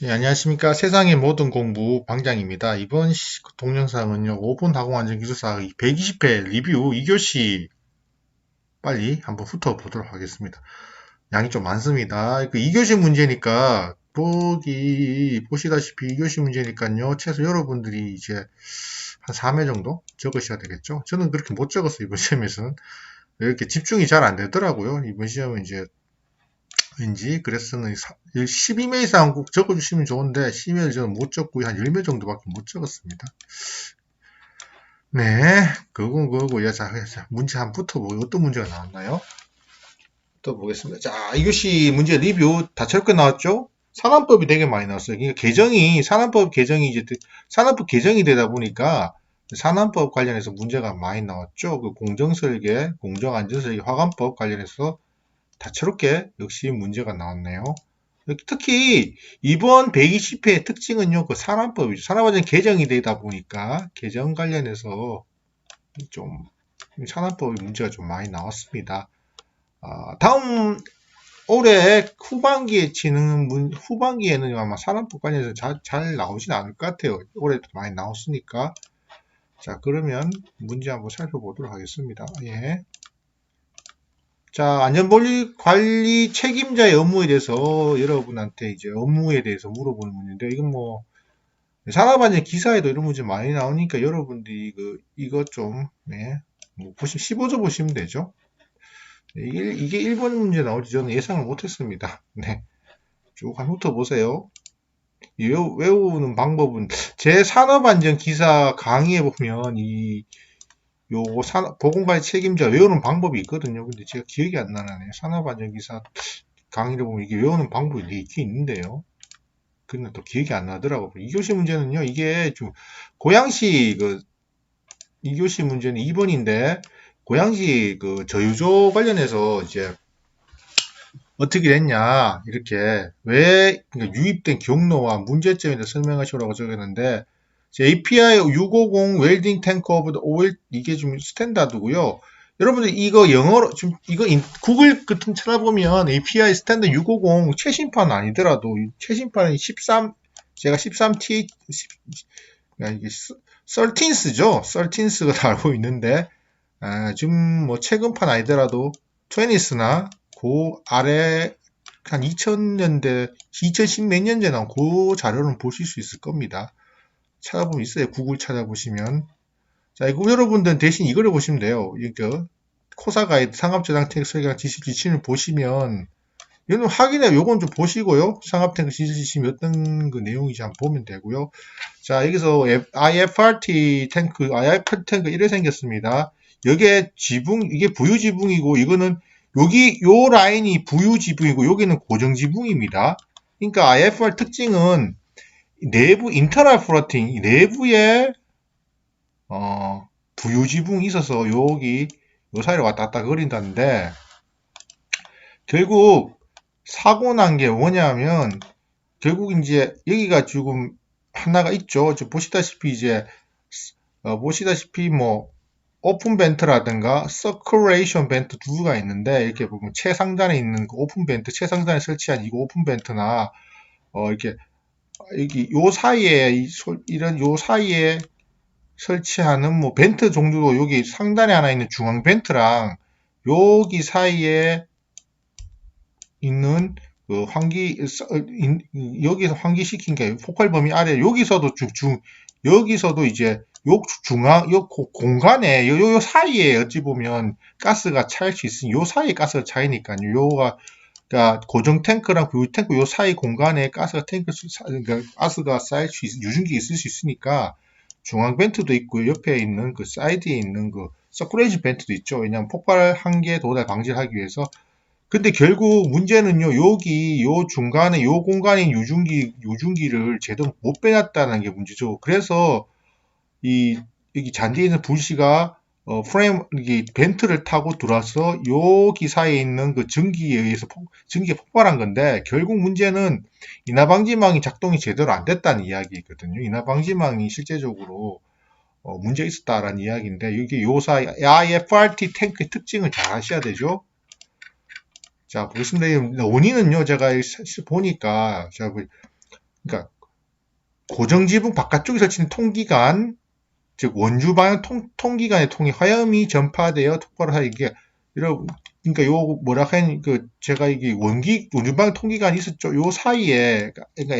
네, 안녕하십니까. 세상의 모든 공부 방장입니다. 이번 동영상은요, 5분 학원안전기술사 120회 리뷰 2교시 빨리 한번 훑어보도록 하겠습니다. 양이 좀 많습니다. 2교시 문제니까, 보시다시피 2교시 문제니까요, 최소 여러분들이 이제 한 3회 정도 적으셔야 되겠죠. 저는 그렇게 못 적었어요, 이번 시험에서는. 이렇게 집중이 잘 안 되더라고요. 이번 시험은 이제 왠지 그래서는 12매 이상 꼭 적어주시면 좋은데 12매를 저는 못 적고 한 10매 정도밖에 못 적었습니다. 네, 그거고. 자, 문제 한번 붙어보고 어떤 문제가 나왔나요? 또 보겠습니다. 자, 이것이 문제 리뷰 다 철거 나왔죠? 산안법이 되게 많이 나왔어요. 그러니까 산안법 개정이 이제 산안법 개정이 되다 보니까 산안법 관련해서 문제가 많이 나왔죠. 그 공정설계, 공정안전설계, 화관법 관련해서 다채롭게 역시 문제가 나왔네요. 특히 이번 120회 특징은요, 그 산안법이죠. 산안법은 개정이 되다 보니까 개정 관련해서 좀 산안법 문제가 좀 많이 나왔습니다. 다음 올해 후반기에는 아마 산안법 관련해서 잘 나오진 않을 것 같아요. 올해도 많이 나왔으니까. 자, 그러면 문제 한번 살펴보도록 하겠습니다. 예. 자, 안전관리 책임자의 업무에 대해서 여러분한테 이제 업무에 대해서 물어보는 문제인데, 이건 뭐, 산업안전 기사에도 이런 문제 많이 나오니까 여러분들이 이거 좀, 네, 뭐, 15조 보시면 되죠. 이게 1번 문제 나올지 저는 예상을 못했습니다. 네. 쭉 한번 훑어보세요. 외우는 방법은, 제 산업안전 기사 강의에 보면, 보건관리 책임자 외우는 방법이 있거든요. 근데 제가 기억이 안 나네. 산업안전기사 강의를 보면 이게 외우는 방법이 있긴 있는데요. 근데 또 기억이 안 나더라고요. 2교시 문제는요, 이게 좀, 고양시, 2교시 문제는 2번인데, 고양시 저유조 관련해서 이제 어떻게 됐냐, 이렇게, 그러니까 유입된 경로와 문제점에 대해 설명하시라고 적었는데, API 650 웰딩 탱크 오브 오일, 이게 좀 스탠다드고요. 여러분들 이거 영어로 이거 구글 같은 찾아보면 API 스탠드 650 최신판 아니더라도 최신판은 13, 제가 13T 이게 13스죠. 13스가 다 알고 있는데 지금 뭐 최근판 아니더라도 20스나 그 아래 한 2000년대 2010 몇 년대 나온 그 자료는 보실 수 있을 겁니다. 찾아보면 있어요. 구글 찾아보시면. 자, 이거 여러분들은 대신 이거를 보시면 돼요. 이거 코사 가이드 상업저장 텍 설계랑 지침을 보시면 이거는 확인해 요건 좀 보시고요. 상업탱크 지침이 어떤 그 내용인지 한번 보면 되고요. 자, 여기서 IFRT 탱크 이래 생겼습니다. 여기에 이게 부유 지붕이고 이거는 요 라인이 부유 지붕이고 여기는 고정 지붕입니다. 그러니까 IFR 특징은 내부 인터널 플러팅 내부에 부유 지붕이 있어서 여기 요 사이를 왔다 갔다 거린다는데 결국 사고 난 게 뭐냐면 결국 이제 여기가 지금 하나가 있죠. 보시다시피 이제 보시다시피 뭐 오픈 벤트라든가 서큘레이션 벤트 두 개가 있는데 이렇게 보면 최상단에 있는 그 오픈 벤트 최상단에 설치한 이 오픈 벤트나 이렇게 여기 요 사이에 이런 요 사이에 설치하는 뭐 벤트 종류도 여기 상단에 하나 있는 중앙 벤트랑 여기 사이에 있는 그 여기서 환기시킨 게 폭발 범위 아래 여기서도 이제 요 공간에 요 사이에 어찌 보면 가스가 차일 수 있으니 요 사이에 가스가 차이니까요. 그러니까 고정 탱크랑 부유 탱크 요 사이 공간에 그러니까 가스가 쌓일 수 유증기 있을 수 있으니까 중앙 벤트도 있고 옆에 있는 그 사이드에 있는 그 서큘레이션 벤트도 있죠. 왜냐하면 폭발 한계 도달 방지를 하기 위해서. 근데 결국 문제는요, 요 중간에, 요 공간인 유증기를 제대로 못 빼놨다는 게 문제죠. 그래서, 여기 잔디에 있는 불씨가, 이게 벤트를 타고 들어와서 여기 사이에 있는 그 전기에 의해서 전기가 폭발한 건데, 결국 문제는 인화방지망이 작동이 제대로 안 됐다는 이야기거든요. 인화방지망이 실제적으로, 문제가 있었다라는 이야기인데, 이게 요 사이, IFRT 탱크의 특징을 잘 아셔야 되죠. 자, 보겠습니다. 원인은요, 제가 보니까, 그러니까 고정 지붕 바깥쪽에 설치된 통기관, 즉 원주 방향 통기관의 통이 화염이 전파되어 폭발을 하는 게 이런 그러니까 요 뭐라 하는 그 제가 이게 원주 방향 통기관이 있었죠. 요 사이에 그러니까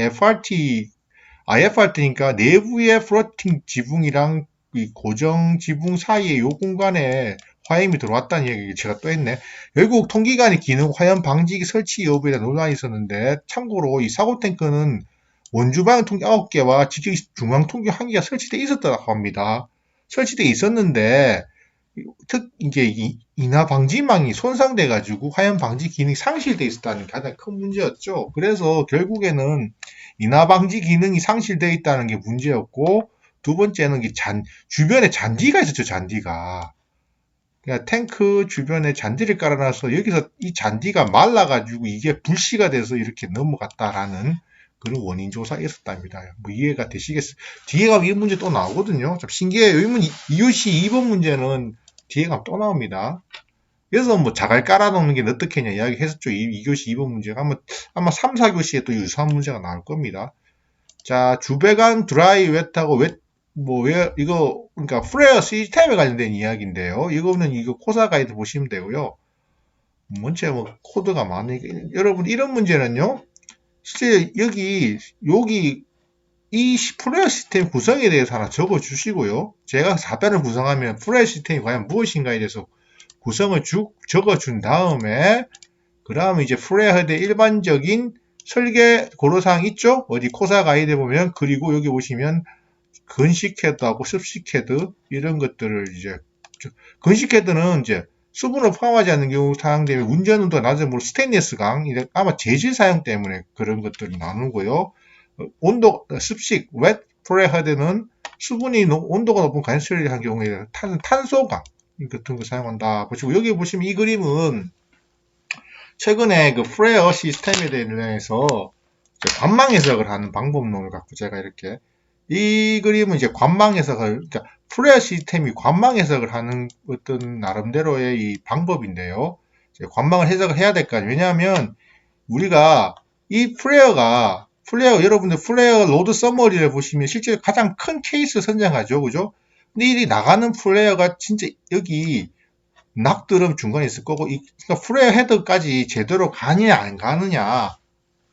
IFRT니까 내부의 플로팅 지붕이랑 이 고정 지붕 사이에 요 공간에 화염이 들어왔다는 얘기 제가 또 했네. 결국 통기관의 기능 화염 방지기 설치 여부에 대한 논란이 있었는데 참고로 이 사고 탱크는 원주방 통기 9개와 직접 중앙 통기 1개가 설치되어 있었다고 합니다. 설치되어 있었는데 이게 인화 방지망이 손상돼 가지고 화염 방지 기능이 상실돼 있었다는 게 가장 큰 문제였죠. 그래서 결국에는 인화 방지 기능이 상실되어 있다는 게 문제였고 두 번째는 주변에 잔디가 있었죠. 잔디가. 그러니까 탱크 주변에 잔디를 깔아놔서 여기서 이 잔디가 말라가지고 이게 불씨가 돼서 이렇게 넘어갔다라는 그런 원인 조사가 있었답니다. 뭐 이해가 되시겠어요? 뒤에 가면 이 문제 또 나오거든요. 좀 신기해요. 이것이 2번 문제는 뒤에 가면 또 나옵니다. 그래서 뭐 자갈 깔아놓는 게 어떻겠냐 이야기 했었죠. 2교시 2번 문제가 아마 3, 4교시에 또 유사한 문제가 나올 겁니다. 자, 주배관 드라이 웨트하고 이거 그러니까 프레어 시스템에 관련된 이야기인데요. 이거 코사 가이드 보시면 되고요. 문제 코드가 많으니 여러분 이런 문제는요. 실제 여기 이 프레어 시스템 구성에 대해서 하나 적어 주시고요. 제가 4단을 구성하면 프레어 시스템이 과연 무엇인가에 대해서 구성을 적어 준 다음에 그 다음에 이제 프레어 헤드의 일반적인 설계 고려사항 있죠? 어디 코사 가이드 보면 그리고 여기 보시면 건식 헤드하고 습식 헤드 이런 것들을 이제 건식 헤드는 이제 수분을 포함하지 않는 경우 사용되면 운전 온도가 낮은 스테인리스 강 아마 재질 사용 때문에 그런 것들을 나누고요. 습식 웻 프레어 헤드는 수분이 온도가 높은 간설을 한 경우에 탄소강 같은 거 사용한다. 보시고 여기 보시면 이 그림은 최근에 그 프레어 시스템에 대해서 관망 해석을 하는 방법론을 갖고 제가 이렇게 이 그림은 이제 관망 해석을 그러니까 프레어 시스템이 관망 해석을 하는 어떤 나름대로의 이 방법인데요. 관망을 해석을 해야 될 거 아니에요. 왜냐하면 우리가 이 여러분들 플레어 로드 서머리를 보시면 실제 가장 큰 케이스 선정하죠. 그죠? 근데 이 나가는 플레어가 진짜 여기 낙들은 중간에 있을 거고, 그러니까 플레어 헤드까지 제대로 가느냐, 안 가느냐,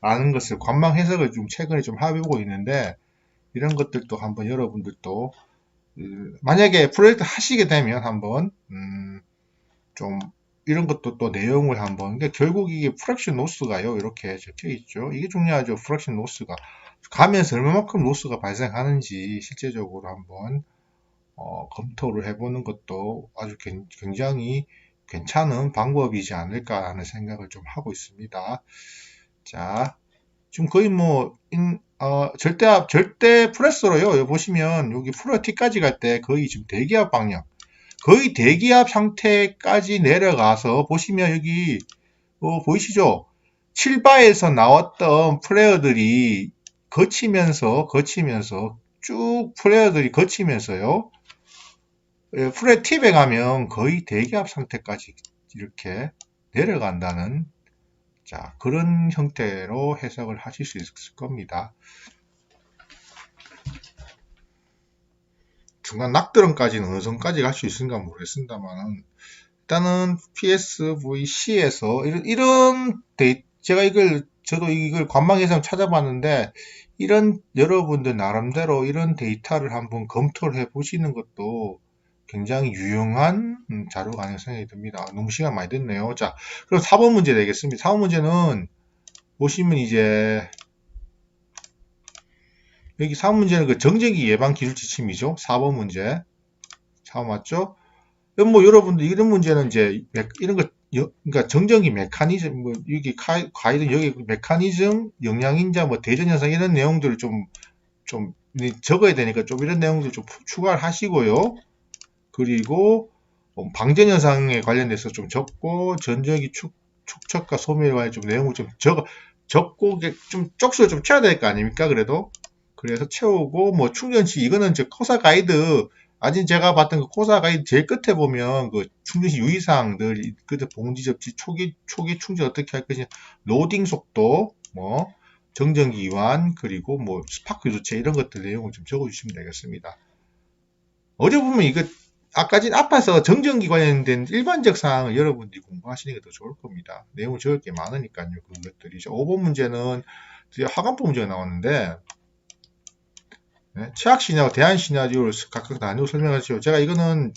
라는 것을 관망 해석을 좀 최근에 좀 해보고 있는데, 이런 것들도 한번 여러분들도, 만약에 프로젝트 하시게 되면 한번, 좀, 이런 것도 또 내용을 한번, 그러니까 결국 이게 프랙션 로스가요, 이렇게 적혀 있죠. 이게 중요하죠, 프랙션 로스가. 가면서 얼마만큼 로스가 발생하는지 실제적으로 한번, 검토를 해보는 것도 아주 굉장히 괜찮은 방법이지 않을까 하는 생각을 좀 하고 있습니다. 자, 지금 거의 절대 프레스로요. 여기 보시면 여기 프로 T까지 갈 때 거의 지금 대기압 방향, 거의 대기압 상태까지 내려가서 보시면 여기, 보이시죠? 7바에서 나왔던 플레어들이 거치면서 쭉 플레어들이 거치면서요. 프레 팁에 가면 거의 대기압 상태까지 이렇게 내려간다는 그런 형태로 해석을 하실 수 있을 겁니다. 중간 낙드럼까지는 어느 정도까지 갈 수 있을까 모르겠습니다만 일단은 PSVC에서 이런 저도 이걸 관망해서 찾아봤는데 이런 여러분들 나름대로 이런 데이터를 한번 검토를 해 보시는 것도 굉장히 유용한 자료가 아닐까 생각이 듭니다. 너무 시간 많이 됐네요. 자, 그럼 4번 문제 되겠습니다. 4번 문제는 보시면 이제 여기 4번 문제는 그 정전기 예방 기술 지침이죠. 4번 문제. 4번 맞죠? 여러분들 이런 문제는 이제 이런 거 그러니까 정전기 메커니즘 여기 가이드 여기 메커니즘 영양인자 대전 현상 이런 내용들을 좀 적어야 되니까 좀 이런 내용들 좀 추가를 하시고요. 그리고 방전현상에 관련돼서 좀 적고 전전기 축척과 소멸에 관해 좀 내용을 좀 적고 좀 쪽수를 좀 채워야 될 거 아닙니까? 그래서 채우고 충전시 이거는 코사 가이드 아직 제가 봤던 그 코사 가이드 제일 끝에 보면 그 충전시 유의사항들 그때 봉지 접지 초기 충전 어떻게 할 것이냐 로딩 속도 정전기 이완, 그리고 뭐 스파크 교체 이런 것들 내용을 좀 적어주시면 되겠습니다. 어려우면 이거 아까 전 앞에서 정전기 관련된 일반적 사항을 여러분들이 공부하시는 게 더 좋을 겁니다. 내용 적을 게 많으니까요. 그것들이. 5번 문제는 드디어 하관법 문제가 나왔는데 네, 최악 시나리오, 대안 시나리오를 각각 나누어 설명하시죠. 제가 이거는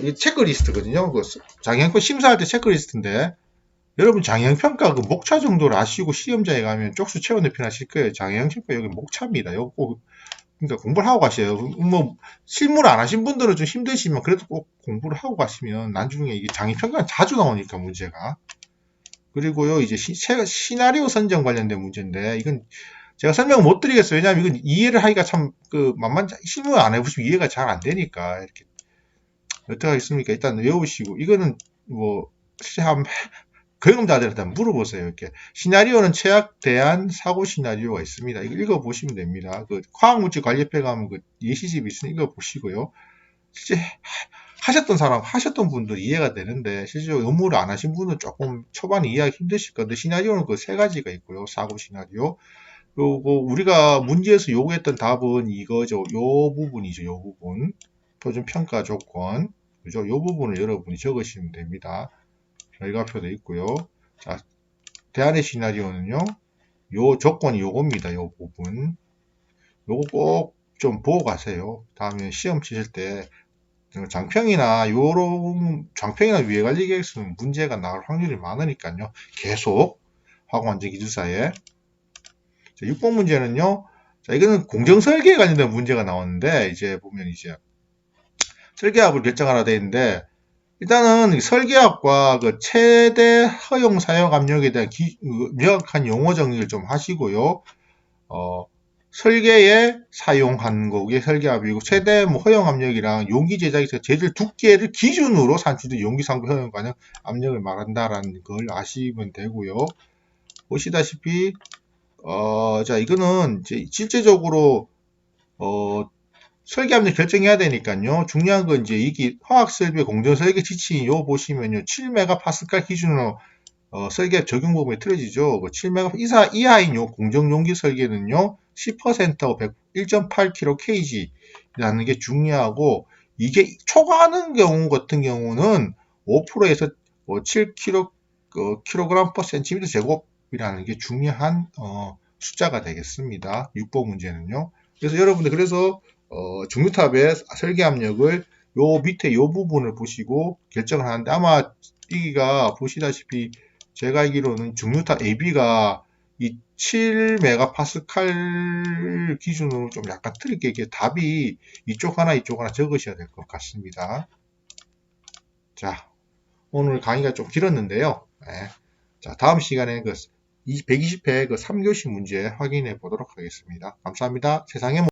이 체크리스트거든요. 그 장애인권 심사할 때 체크리스트인데 여러분 장애인평가 그 목차 정도를 아시고 시험장에 가면 쪽수 채우는 편 하실 거예요. 장애인평가 여기 목차입니다. 이거 꼭 그러니까 공부를 하고 가셔요. 뭐 실무를 안 하신 분들은 좀 힘드시면 그래도 꼭 공부를 하고 가시면 나중에 이게 장애평가는 자주 나오니까 문제가. 그리고요 이제 시나리오 선정 관련된 문제인데 이건 제가 설명을 못 드리겠어요. 왜냐하면 이건 이해를 하기가 참 실무 안 해보시면 이해가 잘 안 되니까 이렇게 어떻게 하겠습니까? 일단 외우시고 이거는 뭐 한번 경험자들한테 물어보세요. 이렇게 시나리오는 최악 대안 사고 시나리오가 있습니다. 이거 읽어보시면 됩니다. 그 화학물질 관리협회 가면 그 예시집이 있으니 읽어보시고요. 실제 하셨던 분들 이해가 되는데 실제로 업무를 안 하신 분은 조금 초반에 이해하기 힘드실 건데 시나리오는 그 세 가지가 있고요. 사고 시나리오. 그리고 우리가 문제에서 요구했던 답은 이거죠. 요 부분이죠. 요 부분. 표준 평가 조건. 그죠? 요 부분을 여러분이 적으시면 됩니다. 결과표도 있고요. 자, 대안의 시나리오는요. 요 조건이 요겁니다. 요 부분. 요거 꼭 좀 보고 가세요. 다음에 시험 치실 때 장평이나 요런 장평이나 위해관리 계획서는 문제가 나올 확률이 많으니까요. 계속 화공안전기술사에 6번 문제는요. 자, 이거는 공정설계에 관련된 문제가 나오는데 이제 보면 이제 설계합을 결정하라 되어 있는데 일단은 설계합과 그 최대 허용 사용 압력에 대한 명확한 용어 정리를 좀 하시고요. 설계에 사용한 거기에 설계압이고 최대 허용 압력이랑 용기 제작에서 재질 두께를 기준으로 산출된 용기 상부 허용 가능 압력을 말한다라는 걸 아시면 되고요. 보시다시피 자 이거는 이제 실제적으로 설계 압력 결정해야 되니까요. 중요한 건 이제 이게 화학 설계 공정 설계 지침 요 보시면요. 7메가파스칼 기준으로 설계 적용 부분이 틀어지죠. 7메가 이하인 요 공정 용기 설계는요. 10%하고 1.8kg/kg라는 게 중요하고 이게 초과하는 경우 같은 경우는 5%에서 7kg kg/cm 제곱이라는 게 중요한 숫자가 되겠습니다. 6번 문제는요. 그래서 여러분들 중류탑의 설계 압력을 요 밑에 요 부분을 보시고 결정을 하는데 아마 여기가 보시다시피 제가 알기로는 중류탑 AB가 이 7메가파스칼 기준으로 좀 약간 틀리게 이게 답이 이쪽 하나 적으셔야 될 것 같습니다. 자, 오늘 강의가 좀 길었는데요. 네. 자, 다음 시간에 120회 3교시 문제 확인해 보도록 하겠습니다. 감사합니다. 세상의